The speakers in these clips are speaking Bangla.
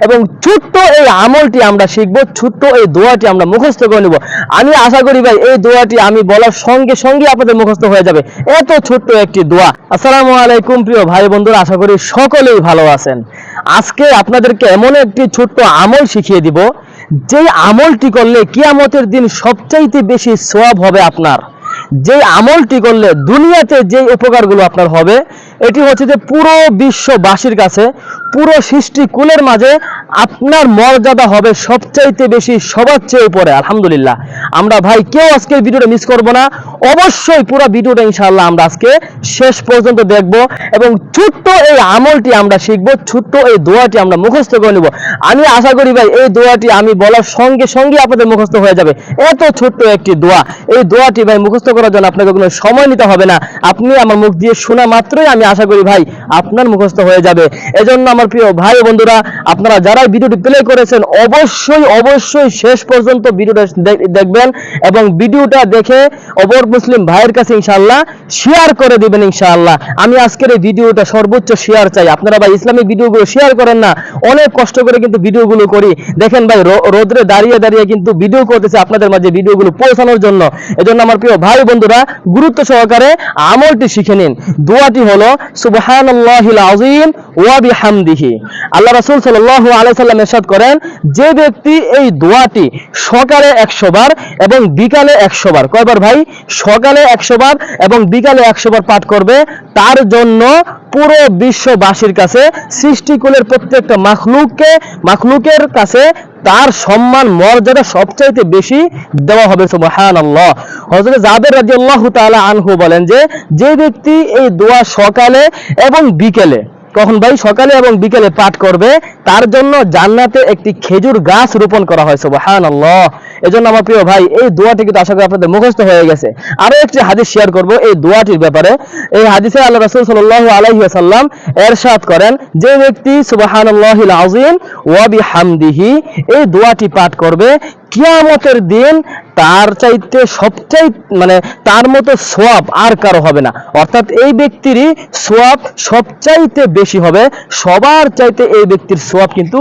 এবং ছোট্ট এই আমলটি আমরা শিখবো, ছোট্ট এই দোয়াটি আমরা মুখস্থ করে নিব। আমি আশা করি ভাই এই দোয়াটি আমি বলার সঙ্গে সঙ্গে আপনাদের মুখস্থ হয়ে যাবে, এত ছোট্ট একটি দোয়া। আসসালামু আলাইকুম প্রিয় ভাই বন্ধুরা, আশা করি সকলেই ভালো আছেন। আজকে আপনাদেরকে এমন একটি ছোট্ট আমল শিখিয়ে দিব, যে আমলটি করলে কিয়ামতের দিন সবচাইতে বেশি সওয়াব হবে আপনার। যে আমলটি করলে দুনিয়াতে যে উপকারগুলো আপনার হবে, এটি হচ্ছে যে পুরো বিশ্ববাসীর কাছে, পুরো সৃষ্টিকুলের মাঝে আপনার মর্যাদা হবে সবচাইতে বেশি, সবার চেয়ে উপরে। আলহামদুলিল্লাহ, আমরা ভাই কেউ আজকে ভিডিওটা মিস করব না, অবশ্যই পুরো ভিডিওটা ইনশাআল্লাহ আমরা আজকে শেষ পর্যন্ত দেখব এবং ছোট্ট এই আমলটি আমরা শিখবো, ছোট্ট এই দোয়াটি আমরা মুখস্থ করে নেব। আমি আশা করি ভাই এই দোয়াটি আমি বলার সঙ্গে সঙ্গে আপনাদের মুখস্থ হয়ে যাবে, এত ছোট্ট একটি দোয়া। এই দোয়াটি ভাই মুখস্থ করার জন্য আপনাকে কোনো সময় নিতে হবে না, আপনি আমার মুখ দিয়ে শোনা মাত্রই আমি আশা করি ভাই আপনার মুখস্থ হয়ে যাবে। এজন্য আমার প্রিয় ভাই বন্ধুরা, আপনারা যারা ভিডিওটি প্লে করেছেন অবশ্যই অবশ্যই শেষ পর্যন্ত ভিডিওটা দেখবেন এবং ভিডিওটা দেখে অপর মুসলিম ভাইয়ের কাছে ইনশাআল্লাহ শেয়ার করে দিবেন ইনশাআল্লাহ। আমি আজকের এই ভিডিওটা সর্বোচ্চ শেয়ার চাই। আপনারা ভাই ইসলামিক ভিডিওগুলো শেয়ার করেন না, অনেক কষ্ট করে কিন্তু ভিডিওগুলো করি। দেখেন ভাই রোদ্রে দাঁড়িয়ে দাঁড়িয়ে কিন্তু ভিডিও করতেছে আপনাদের মাঝে ভিডিওগুলো পৌঁছানোর জন্য। এজন্য আমার প্রিয় ভাই বন্ধুরা গুরুত্ব সহকারে আমলটি শিখে নিন। দোয়াটি হলো সুবহানাল্লাহিল আযীম ওয়া বিহামদিহি। আল্লাহ রাসূল সাল্লাল্লাহু আলাইহি সাল্লাম ইরশাদ করেন, যে ব্যক্তি এই দোয়াটি সকালে 100 বার এবং বিকালে 100 বার, কয়বার ভাই? সকালে 100 বার এবং বিকালে 100 বার পাঠ করবে, তার জন্য পুরো বিশ্ববাসীর কাছে, সৃষ্টিকুলের প্রত্যেকটা মাখলুকের কাছে তার সম্মান মর্যাদা সবচাইতে বেশি দেওয়া হবে। সুবহানাল্লাহ। হযরত জাবের রাদিয়াল্লাহু তাআলা আনহু বলেন যে ব্যক্তি এই দোয়া সকালে এবং বিকেলে, কখন ভাই? সকালে এবং বিকেলে পাঠ করবে, তার জন্য জান্নাতে একটি খেজুর গাছ রোপণ করা হয়। সুবহানাল্লাহ। এজন্য আমার প্রিয় ভাই এই দোয়াটি কিন্তু আশা করি আপনাদের মুখস্থ হয়ে গেছে। আরো একটি হাদিস শেয়ার করব এই দোয়াটির ব্যাপারে। এই হাদিসে আল্লাহ রাসূল সাল্লাল্লাহু আলাইহি ওয়াসাল্লাম ইরশাদ করেন, যে ব্যক্তি সুবহানাল্লাহিল আযীম ওয়া বিহামদিহি এই দোয়াটি পাঠ করবে, কিয়ামতের দিন তার চাইতে তার মতো সওয়াব আর কারো হবে না। অর্থাৎ এই ব্যক্তিরই সওয়াব সবচাইতে বেশি হবে, সবার চাইতে এই ব্যক্তির সওয়াব কিন্তু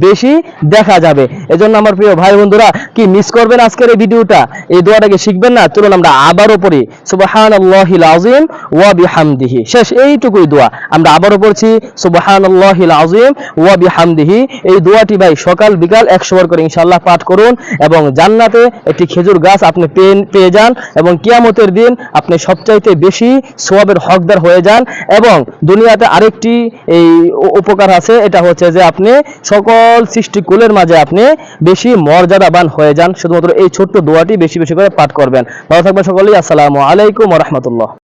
বেশি দেখা যাবে। এজন্য আমার প্রিয় ভাই বন্ধুরা, কি মিস করবেন আজকের এই ভিডিওটা? এই দোয়াটাকে শিখবেন না? চলুন আমরা আবারও পড়ি, সুবহানাল্লাহিল আযীম ওয়া বিহামদিহি। শেষ এইটুকুই দোয়া আমরা আবারও পড়ছি, সুবহানাল্লাহিল আযীম ওয়া বিহামদিহি। এই দোয়াটি ভাই সকাল বিকাল 100 বার করে ইনশাআল্লাহ পাঠ করুন এবং জান্নাতে একটি খেজুর গাছ আপনি পেয়ে যান এবং কিয়ামতের দিন আপনি সবচাইতে বেশি সওয়াবের হকদার হয়ে যান। এবং দুনিয়াতে আরেকটি এই উপকার আছে, এটা হচ্ছে যে আপনি সকল সৃষ্টিকুলের মাঝে আপনি বেশি মর্যাদাবান হয়ে যান। শুধুমাত্র এই ছোট্ট দোয়াটি বেশি বেশি করে পাঠ করবেন। ভালো থাকবেন সকলেই। আসসালামু আলাইকুম ওয়া রাহমাতুল্লাহ।